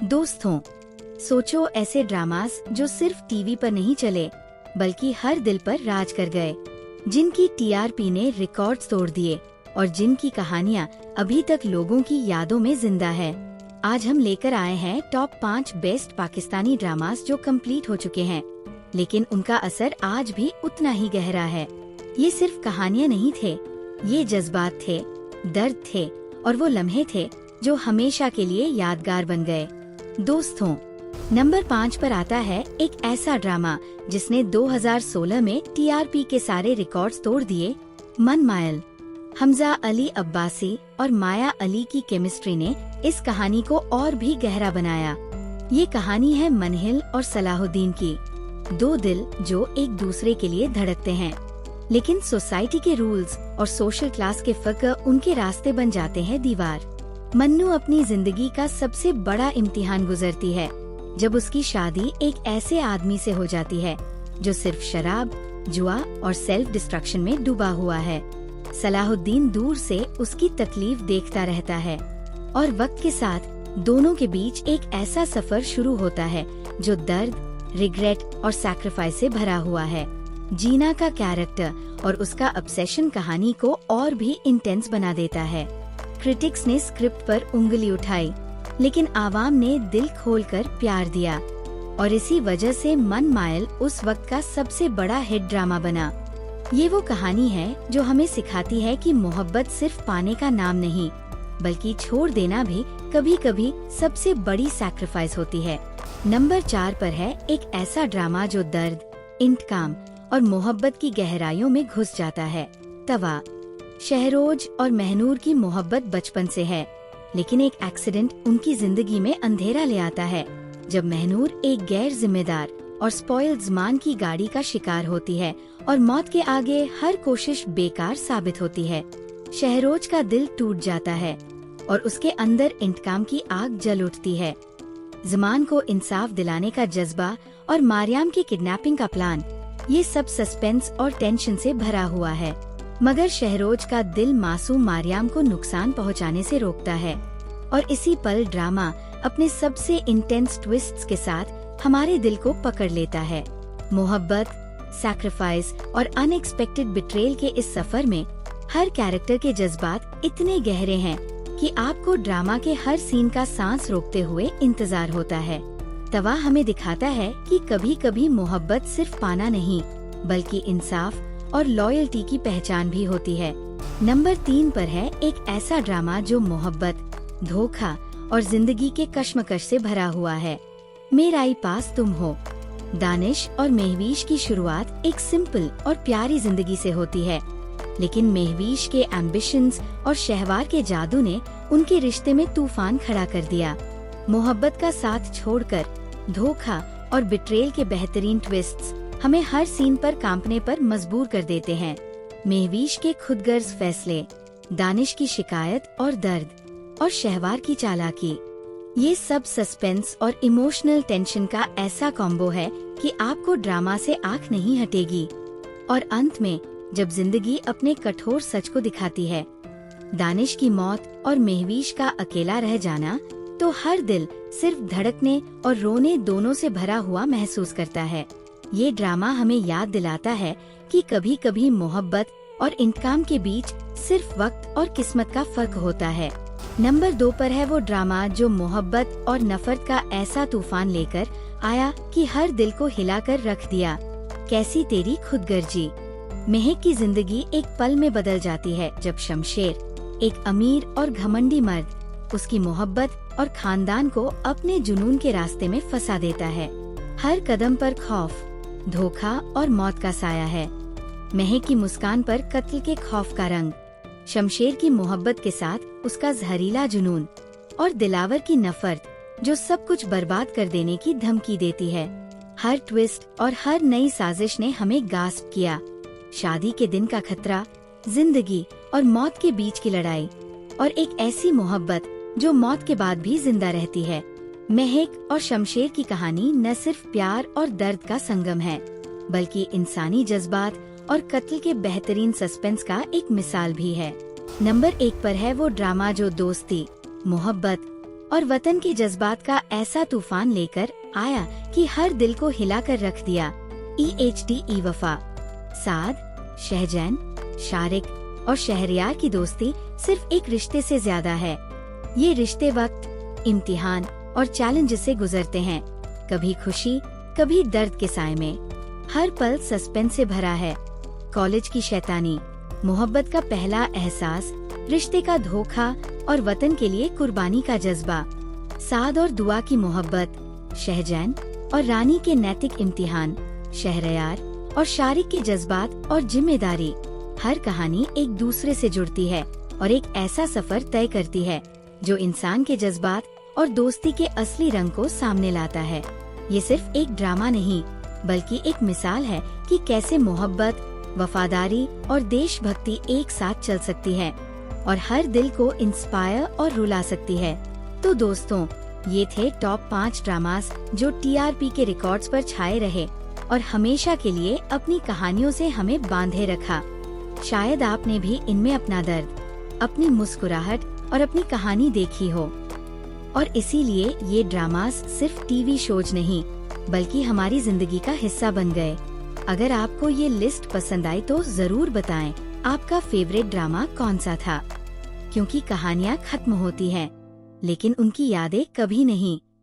दोस्तों, सोचो ऐसे ड्रामास जो सिर्फ टीवी पर नहीं चले बल्कि हर दिल पर राज कर गए, जिनकी टीआरपी ने रिकॉर्ड्स तोड़ दिए और जिनकी कहानियां अभी तक लोगों की यादों में जिंदा है। आज हम लेकर आए हैं टॉप 5 बेस्ट पाकिस्तानी ड्रामास जो कंप्लीट हो चुके हैं, लेकिन उनका असर आज भी उतना ही गहरा है। ये सिर्फ कहानियां नहीं थे, ये जज्बात थे, दर्द थे और वो लम्हे थे जो हमेशा के लिए यादगार बन गए। दोस्तों, नंबर 5 पर आता है एक ऐसा ड्रामा जिसने 2016 में टीआरपी के सारे रिकॉर्ड्स तोड़ दिए, मन मायल। हमजा अली अब्बासी और माया अली की केमिस्ट्री ने इस कहानी को और भी गहरा बनाया। ये कहानी है मनहिल और सलाहुद्दीन की, दो दिल जो एक दूसरे के लिए धड़कते हैं, लेकिन सोसाइटी के रूल्स और सोशल क्लास के फर्क उनके रास्ते बन जाते हैं दीवार। मन्नू अपनी जिंदगी का सबसे बड़ा इम्तिहान गुजरती है जब उसकी शादी एक ऐसे आदमी से हो जाती है जो सिर्फ शराब, जुआ और सेल्फ डिस्ट्रक्शन में डूबा हुआ है। सलाहुद्दीन दूर से उसकी तकलीफ देखता रहता है और वक्त के साथ दोनों के बीच एक ऐसा सफर शुरू होता है जो दर्द, रिग्रेट और सैक्रिफाइस से भरा हुआ है। जीना का कैरेक्टर और उसका ऑब्सेशन कहानी को और भी इंटेंस बना देता है। क्रिटिक्स ने स्क्रिप्ट पर उंगली उठाई, लेकिन आवाम ने दिल खोलकर प्यार दिया और इसी वजह से मन मायल उस वक्त का सबसे बड़ा हिट ड्रामा बना। ये वो कहानी है जो हमें सिखाती है कि मोहब्बत सिर्फ पाने का नाम नहीं, बल्कि छोड़ देना भी कभी कभी सबसे बड़ी सैक्रिफाइस होती है। नंबर 4 पर है एक ऐसा ड्रामा जो दर्द, इंतकाम और मोहब्बत की गहराइयों में घुस जाता है, तवा। शहरोज और महनूर की मोहब्बत बचपन से है, लेकिन एक एक्सीडेंट उनकी जिंदगी में अंधेरा ले आता है जब महनूर एक गैर जिम्मेदार और स्पॉइल्ड ज़मान की गाड़ी का शिकार होती है और मौत के आगे हर कोशिश बेकार साबित होती है। शहरोज का दिल टूट जाता है और उसके अंदर इंतकाम की आग जल उठती है। ज़मान को इंसाफ दिलाने का जज्बा और मारियाम की किडनैपिंग का प्लान, ये सब सस्पेंस और टेंशन से भरा हुआ है, मगर शहरोज का दिल मासूम मारियाम को नुकसान पहुंचाने से रोकता है। और इसी पल ड्रामा अपने सबसे इंटेंस ट्विस्ट्स के साथ हमारे दिल को पकड़ लेता है। मोहब्बत, सैक्रिफाइस और अनएक्सपेक्टेड बिट्रेल के इस सफर में हर कैरेक्टर के जज्बात इतने गहरे हैं कि आपको ड्रामा के हर सीन का सांस रोकते हुए इंतजार होता है। तवा हमें दिखाता है कि कभी कभी मोहब्बत सिर्फ पाना नहीं, बल्कि इंसाफ और लॉयल्टी की पहचान भी होती है। नंबर 3 पर है एक ऐसा ड्रामा जो मोहब्बत, धोखा और जिंदगी के कश्मकश से भरा हुआ है, मेरा ही पास तुम हो। दानिश और महवीश की शुरुआत एक सिंपल और प्यारी जिंदगी से होती है, लेकिन महवीश के एम्बिशंस और शहवार के जादू ने उनके रिश्ते में तूफान खड़ा कर दिया। मोहब्बत का साथ छोड़कर धोखा और बिट्रेल के बेहतरीन ट्विस्ट्स हमें हर सीन पर कांपने पर मजबूर कर देते हैं। महवीश के खुदगर्ज फैसले, दानिश की शिकायत और दर्द और शहवार की चालाकी, ये सब सस्पेंस और इमोशनल टेंशन का ऐसा कॉम्बो है कि आपको ड्रामा से आंख नहीं हटेगी। और अंत में जब जिंदगी अपने कठोर सच को दिखाती है, दानिश की मौत और महवीश का अकेला रह जाना, तो हर दिल सिर्फ धड़कने और रोने दोनों से भरा हुआ महसूस करता है। ये ड्रामा हमें याद दिलाता है कि कभी कभी मोहब्बत और इंतकाम के बीच सिर्फ वक्त और किस्मत का फर्क होता है। नंबर 2 पर है वो ड्रामा जो मोहब्बत और नफरत का ऐसा तूफान लेकर आया कि हर दिल को हिलाकर रख दिया, कैसी तेरी खुदगर्जी। महक की जिंदगी एक पल में बदल जाती है जब शमशेर, एक अमीर और घमंडी मर्द, उसकी मोहब्बत और खानदान को अपने जुनून के रास्ते में फंसा देता है। हर कदम पर खौफ, धोखा और मौत का साया है। महक की मुस्कान पर कत्ल के खौफ का रंग, शमशेर की मोहब्बत के साथ उसका जहरीला जुनून और दिलावर की नफरत जो सब कुछ बर्बाद कर देने की धमकी देती है। हर ट्विस्ट और हर नई साजिश ने हमें गास्प किया। शादी के दिन का खतरा, जिंदगी और मौत के बीच की लड़ाई और एक ऐसी मोहब्बत जो मौत के बाद भी जिंदा रहती है। महक और शमशेर की कहानी न सिर्फ प्यार और दर्द का संगम है, बल्कि इंसानी जज्बात और कत्ल के बेहतरीन सस्पेंस का एक मिसाल भी है। नंबर 1 पर है वो ड्रामा जो दोस्ती, मोहब्बत और वतन के जज्बात का ऐसा तूफान लेकर आया कि हर दिल को हिलाकर रख दिया। EHD वफा। साद, शहजैन, शारिक और शहरयार की दोस्ती सिर्फ एक रिश्ते से ज्यादा है। ये रिश्ते वक्त, इम्तिहान और चैलेंज से गुजरते हैं, कभी खुशी कभी दर्द के साए में। हर पल सस्पेंस से भरा है। कॉलेज की शैतानी, मोहब्बत का पहला एहसास, रिश्ते का धोखा और वतन के लिए कुर्बानी का जज्बा। साद और दुआ की मोहब्बत, शहजैन और रानी के नैतिक इम्तिहान, शहरयार और शारिक के जज्बात और जिम्मेदारी। हर कहानी एक दूसरे से जुड़ती है और एक ऐसा सफर तय करती है जो इंसान के जज्बात और दोस्ती के असली रंग को सामने लाता है। ये सिर्फ एक ड्रामा नहीं, बल्कि एक मिसाल है कि कैसे मोहब्बत, वफादारी और देशभक्ति एक साथ चल सकती है और हर दिल को इंस्पायर और रुला सकती है। तो दोस्तों, ये थे टॉप 5 ड्रामास जो TRP के रिकॉर्ड्स पर छाए रहे और हमेशा के लिए अपनी कहानियों से हमें बांधे रखा। शायद आपने भी इनमें अपना दर्द, अपनी मुस्कुराहट और अपनी कहानी देखी हो, और इसीलिए ये ड्रामास सिर्फ टीवी शोज नहीं, बल्कि हमारी जिंदगी का हिस्सा बन गए। अगर आपको ये लिस्ट पसंद आई तो जरूर बताएं आपका फेवरेट ड्रामा कौन सा था, क्योंकि कहानियाँ खत्म होती हैं, लेकिन उनकी यादें कभी नहीं।